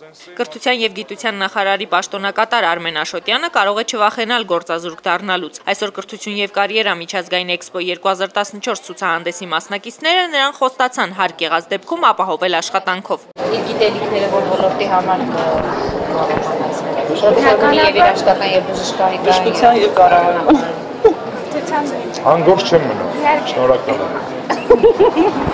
Կրթության եւ գիտության նախարարի պաշտոնակատար Արմեն Աշոտյանը կարող է չվախենալ գործազուրկ դառնալուց։ Այսօր Կրթություն եւ կարիերա միջազգային էքսպո 2014 ցուցահանդեսի մասնակիցները նրան խոստացան հարկ եղած դեպքում ապահովել աշխատանքով։ Իր գիտելիքները ոլորտի համար եւ իր աշխատան եւ բժշկության եւ կառավարման Անգործ չեմ մնա։ Շնորհակալ եմ։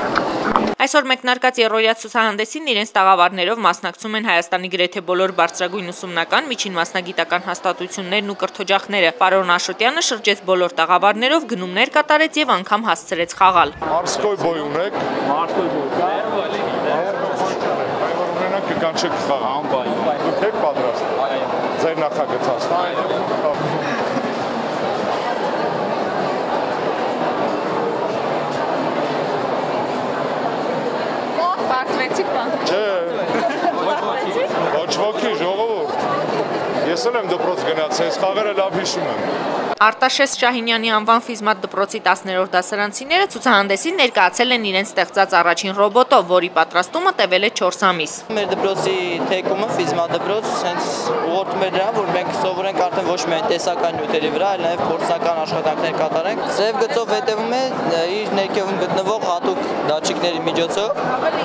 Այսօր մեկնարկած երրորդյա ցուցահանդեսին իրենց տաղավարներով մասնակցում են Հայաստանի գրեթե բոլոր բարձրագույն ուսումնական, միջին մասնագիտական հաստատություններն ու կրթօջախները։ Պարոն Աշոտյանը շրջեց բոլոր տաղավարներով, գնումներ կատարեց եւ անգամ հասցրեց խաղալ։ Մարսկոյ բոյ ունեք։ Մարսկոյ բոյ։ Ունենանք կկանչեք խաղալ։ Դուք եք պատրաստ։ Ձեր նախագծածն։ Ոչ ոքի ժողովուրդ, ես էլ եմ դպրոց գնացել, այս խաղերը լավ հիշում եմ։ Արտաշես Շահինյանի անվան ֆիզմատ դպրոցի 10-րդ դասարանցիները ցուցահանդեսին ներկայացել են իրենց ստեղծած առաջին ռոբոտով, որի պատրաստումը տևել է 4 ամիս։ Մեր դպրոցի թեկումը ֆիզմատ դպրոց հենց ուղղորդում է դրան, որ մենք սովորենք արդեն ոչ միայն տեսական նյութերի վրա, այլ նաև փորձնական աշխատանքներ կատարենք։ Ձև գծով հետևում է իր ներքևում գտնվող հատուկ դատչիկների միջոցով,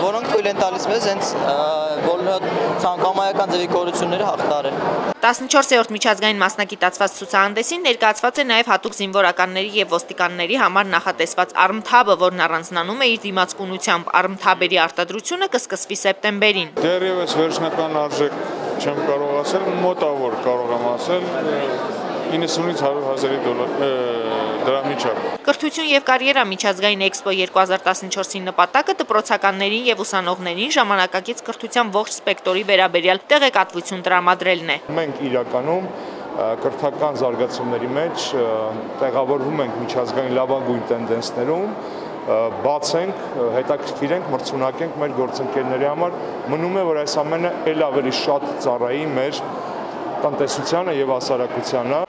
որոնք թույլ են տալիս մեզ հենց բոլոր ցանկամայական ձևի կորությունները հաղթարել։ 14-րդ միջազգային մասնագիտացված ցուցահանդեսին ներկայացված է նաև հատուկ զինվորականների եւ ոստիկանների համար նախատեսված ARM-թաբը, որն առանձնանում է իր դիմացկունությամբ։ ARM-թաբերի արտադրությունը կսկսվի սեպտեմբերին։ Դեռևս վերջնական արժեք չեմ կարող ասել, մոտավոր կարող եմ ասել 90-ից 100,000 դրամի չափ։ Կրթություն եւ կարիերա միջազգային էքսպո 2014-ի նպատակը դպրոցականներին եւ ուսանողներին ժամանակակից կրթության ողջ սպեկտրի վերաբերյալ տեղեկատվություն տրամադրելն է։ Մենք իրականում կրթական զարգացումների մեջ տեղավորվում ենք միջազգային լավագույն տենդենսներում, բաց ենք, հետաքրքիր ենք, մրցունակ ենք մեր գործընկերների համար, մնում է, որ այս ամենը ել ավելի շատ ծառայի մեր տնտեսությանը եւ հասարակությանը։